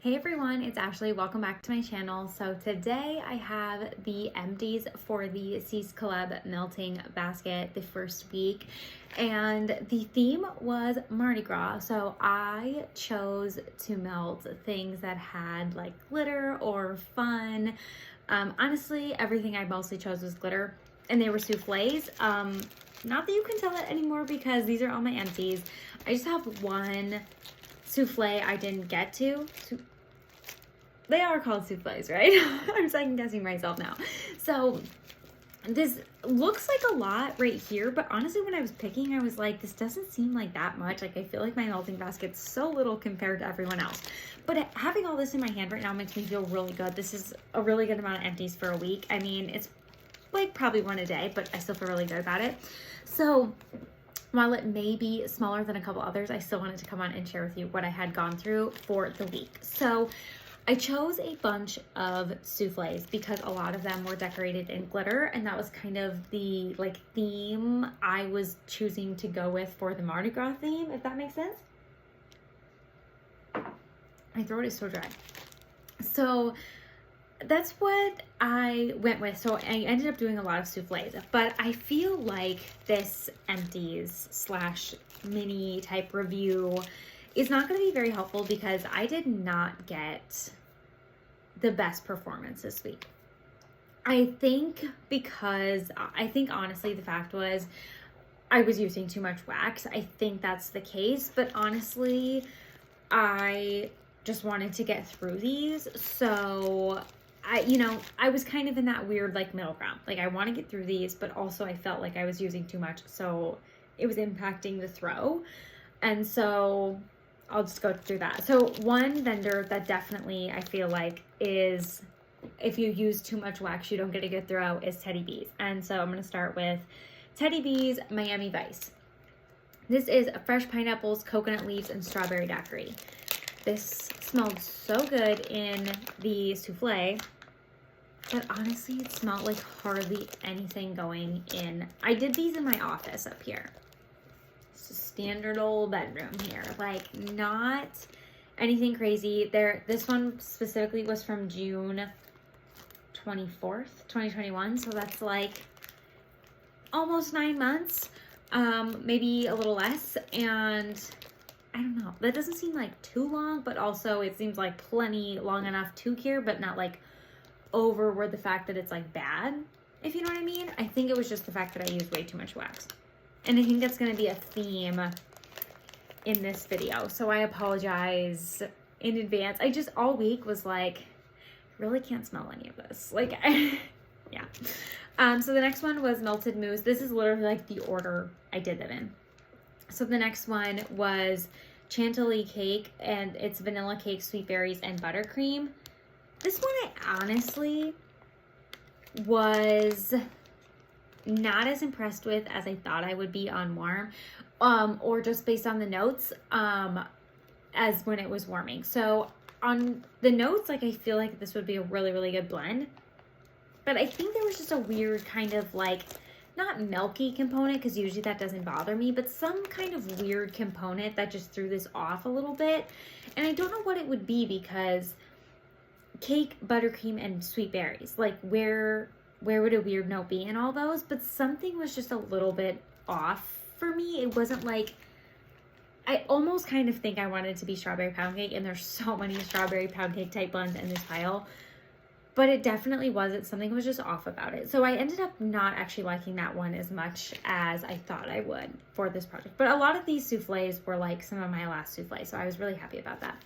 Hey everyone, it's Ashley. Welcome back to my channel. So today I have the empties for the Cease Collab melting basket the first week, and the theme was Mardi Gras. So I chose to melt things that had like glitter or fun. Honestly, everything I mostly chose was glitter, and they were souffles. Not that you can tell that anymore because these are all my empties. I just have one souffle I didn't get to. They are called souffles, right? I'm second guessing myself now. So this looks like a lot right here, but honestly when I was picking, I was like, this doesn't seem like that much. Like I feel like my melting basket's so little compared to everyone else. But having all this in my hand right now makes me feel really good. This is a really good amount of empties for a week. I mean, it's like probably one a day, but I still feel really good about it. So while it may be smaller than a couple others, I still wanted to come on and share with you what I had gone through for the week. So I chose a bunch of souffles because a lot of them were decorated in glitter, and that was kind of the like theme I was choosing to go with for the Mardi Gras theme, if that makes sense. My throat is so dry. So that's what I went with. So I ended up doing a lot of souffles, but I feel like this empties slash mini type review is not going to be very helpful because I did not get the best performance this week. I think honestly the fact was I was using too much wax. I think that's the case, but honestly I just wanted to get through these. So I was kind of in that weird like middle ground. Like I want to get through these, but also I felt like I was using too much, so it was impacting the throw. And so I'll just go through that. So one vendor that definitely I feel like is, if you use too much wax, you don't get a good throw, is Teddy B's. And so I'm going to start with Teddy B's Miami Vice. This is fresh pineapples, coconut leaves, and strawberry daiquiri. This smelled so good in the souffle, but honestly, it smelled like hardly anything going in. I did these in my office up here. Standard old bedroom here, like not anything crazy there. This one specifically was from June 24th 2021, so that's like almost 9 months, maybe a little less. And I don't know, that doesn't seem like too long, but also it seems like plenty long enough to cure, but not like over where the fact that it's like bad, if you know what I mean. I think it was just the fact that I used way too much wax. And I think that's going to be a theme in this video, so I apologize in advance. I just all week was like, really can't smell any of this. Like, yeah. So the next one was Melted Mousse. This is literally like the order I did them in. So the next one was Chantilly Cake, and it's vanilla cake, sweet berries, and buttercream. This one I honestly was not as impressed with as I thought I would be on warm, or just based on the notes, as when it was warming. So on the notes, like I feel like this would be a really, really good blend, but I think there was just a weird kind of like, not milky component, because usually that doesn't bother me, but some kind of weird component that just threw this off a little bit. And I don't know what it would be, because cake, buttercream, and sweet berries, like where would a weird note be in all those? But something was just a little bit off for me. It wasn't like, I almost kind of think I wanted it to be strawberry pound cake, and there's so many strawberry pound cake type blends in this pile, but it definitely wasn't. Something was just off about it. So I ended up not actually liking that one as much as I thought I would for this project. But a lot of these souffles were like some of my last souffles, so I was really happy about that.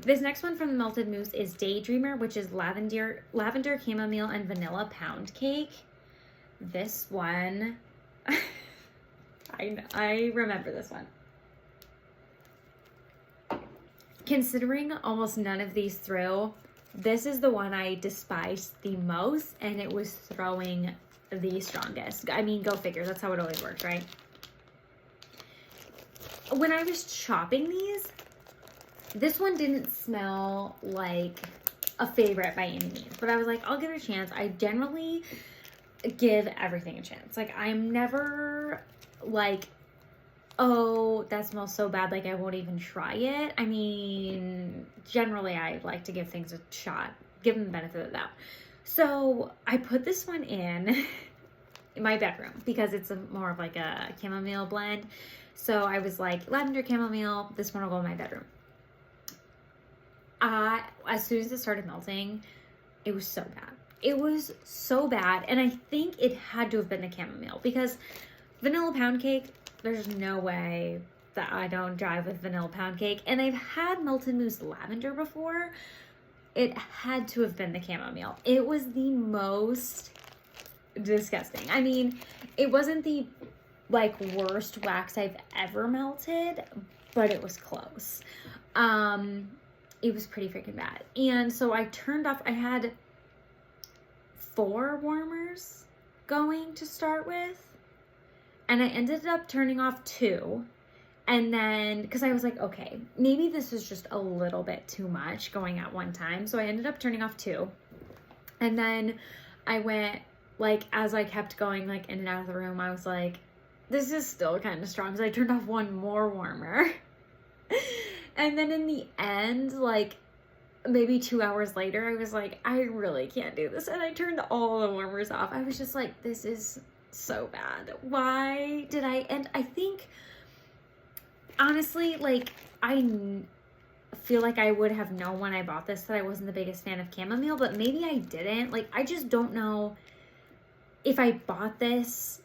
This next one from the Melted Mousse is Daydreamer, which is lavender, chamomile, and vanilla pound cake. This one, I remember this one. Considering almost none of these threw, this is the one I despised the most, and it was throwing the strongest. I mean, go figure, that's how it always works, right? When I was chopping these, this one didn't smell like a favorite by any means, but I was like, I'll give it a chance. I generally give everything a chance. Like, I'm never like, oh, that smells so bad, like I won't even try it. I mean, generally I like to give things a shot, give them the benefit of the doubt. So I put this one in my bedroom because it's more of like a chamomile blend. So I was like, lavender chamomile, this one will go in my bedroom. As soon as it started melting, it was so bad. It was so bad. And I think it had to have been the chamomile because vanilla pound cake, there's no way that I don't jive with vanilla pound cake. And I've had melted mousse lavender before. It had to have been the chamomile. It was the most disgusting. I mean, it wasn't the like worst wax I've ever melted, but it was close. It was pretty freaking bad. And so I turned off, I had 4 warmers going to start with, and I ended up turning off 2. And then, because I was like, okay, maybe this is just a little bit too much going at one time. So I ended up turning off 2. And then I went, like, as I kept going, like, in and out of the room, I was like, this is still kind of strong. So I turned off 1 more warmer. And then in the end, like, maybe 2 hours later, I was like, I really can't do this. And I turned all the warmers off. I was just like, this is so bad. Why did I? And I think, honestly, like, I feel like I would have known when I bought this that I wasn't the biggest fan of chamomile, but maybe I didn't. Like, I just don't know if I bought this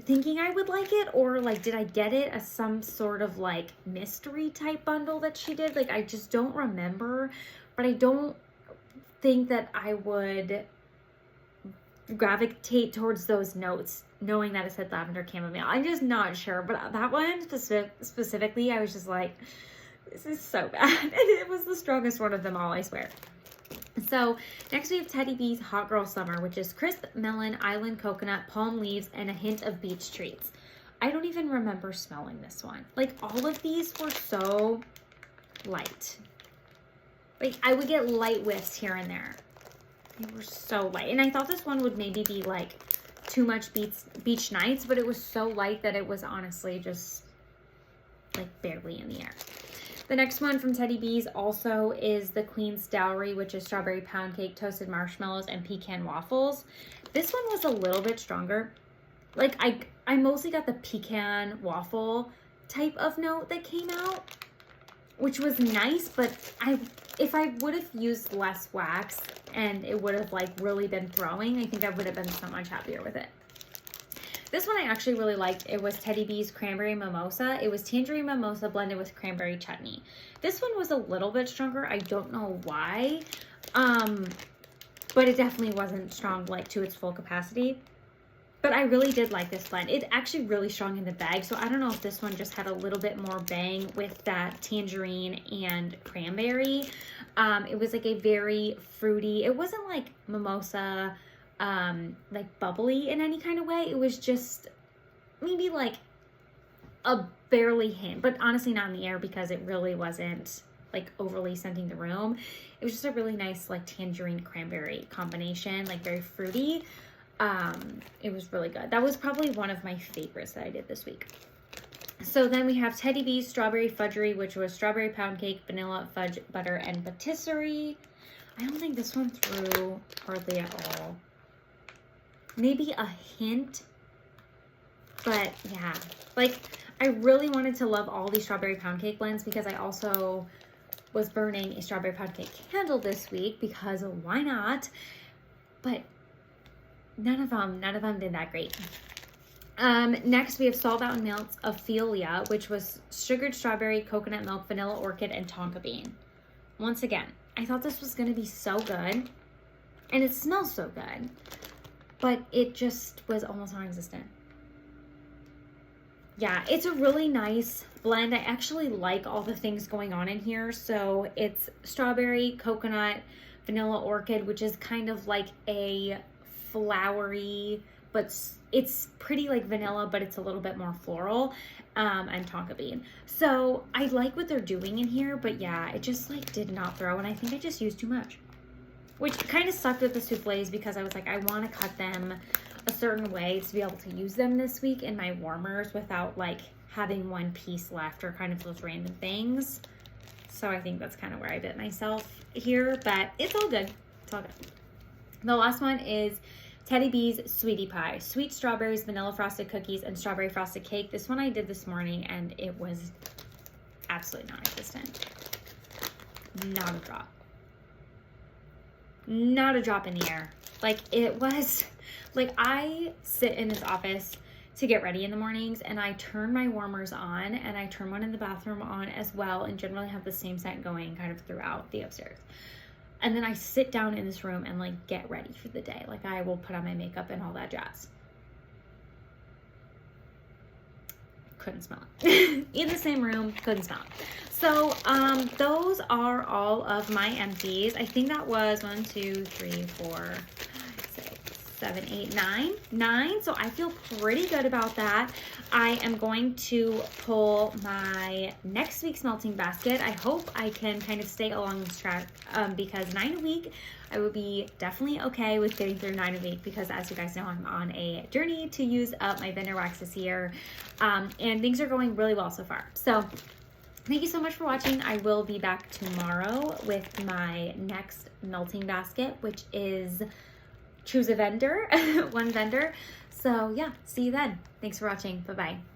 thinking I would like it, or like, did I get it as some sort of like mystery type bundle that she did? Like, I just don't remember, but I don't think that I would gravitate towards those notes knowing that it said lavender chamomile. I'm just not sure, but that one specifically, I was just like, this is so bad. And it was the strongest one of them all, I swear. So next we have Teddy B's Hot Girl Summer, which is crisp melon, island coconut, palm leaves, and a hint of beach treats. I don't even remember smelling this one. Like, all of these were so light. Like, I would get light whiffs here and there. They were so light. And I thought this one would maybe be like too much beach nights, but it was so light that it was honestly just like barely in the air. The next one from Teddy B's also is the Queen's Dowry, which is strawberry pound cake, toasted marshmallows, and pecan waffles. This one was a little bit stronger. Like, I mostly got the pecan waffle type of note that came out, which was nice, but if I would have used less wax and it would have like really been throwing, I think I would have been so much happier with it. This one I actually really liked. It was Teddy B's Cranberry Mimosa. It was tangerine mimosa blended with cranberry chutney. This one was a little bit stronger. I don't know why, but it definitely wasn't strong like to its full capacity. But I really did like this blend. It's actually really strong in the bag, so I don't know if this one just had a little bit more bang with that tangerine and cranberry. It was like a very fruity, it wasn't like mimosa, like bubbly in any kind of way. It was just maybe like a barely hint, but honestly not in the air because it really wasn't like overly scenting the room. It was just a really nice like tangerine cranberry combination, like very fruity. It was really good. That was probably one of my favorites that I did this week. So then we have Teddy B's Strawberry Fudgery, which was strawberry pound cake, vanilla, fudge, butter, and patisserie. I don't think this one threw hardly at all. Maybe a hint, but yeah. Like, I really wanted to love all these strawberry pound cake blends because I also was burning a strawberry pound cake candle this week because why not? But none of them did that great. Next we have Salt Mountain Milk's Ophelia, which was sugared strawberry, coconut milk, vanilla orchid, and tonka bean. Once again, I thought this was going to be so good, and it smells so good, but it just was almost non-existent. Yeah, it's a really nice blend. I actually like all the things going on in here. So it's strawberry, coconut, vanilla orchid, which is kind of like a flowery, but it's pretty like vanilla, but it's a little bit more floral, and tonka bean. So I like what they're doing in here, but yeah, it just like did not throw, and I think I just used too much, which kind of sucked with the souffles because I was like, I want to cut them a certain way to be able to use them this week in my warmers without like having one piece left or kind of those random things. So I think that's kind of where I bit myself here, but it's all good. It's all good. The last one is Teddy B's Sweetie Pie. Sweet strawberries, vanilla frosted cookies, and strawberry frosted cake. This one I did this morning, and it was absolutely non-existent. Not a drop. Not a drop in the air. Like, it was, like, I sit in this office to get ready in the mornings, and I turn my warmers on, and I turn one in the bathroom on as well, and generally have the same scent going kind of throughout the upstairs. And then I sit down in this room and, like, get ready for the day. Like, I will put on my makeup and all that jazz. Couldn't smell it. In the same room, couldn't smell it. So, those are all of my empties. I think that was 1, 2, 3, 4, 6, 7, 8, 9. So I feel pretty good about that. I am going to pull my next week's melting basket. I hope I can kind of stay along this track because 9 a week, I would be definitely okay with getting through 9 a week because, as you guys know, I'm on a journey to use up my vendor wax this year, and things are going really well so far. So thank you so much for watching. I will be back tomorrow with my next melting basket, which is choose a vendor, one vendor. So yeah, see you then. Thanks for watching. Bye-bye.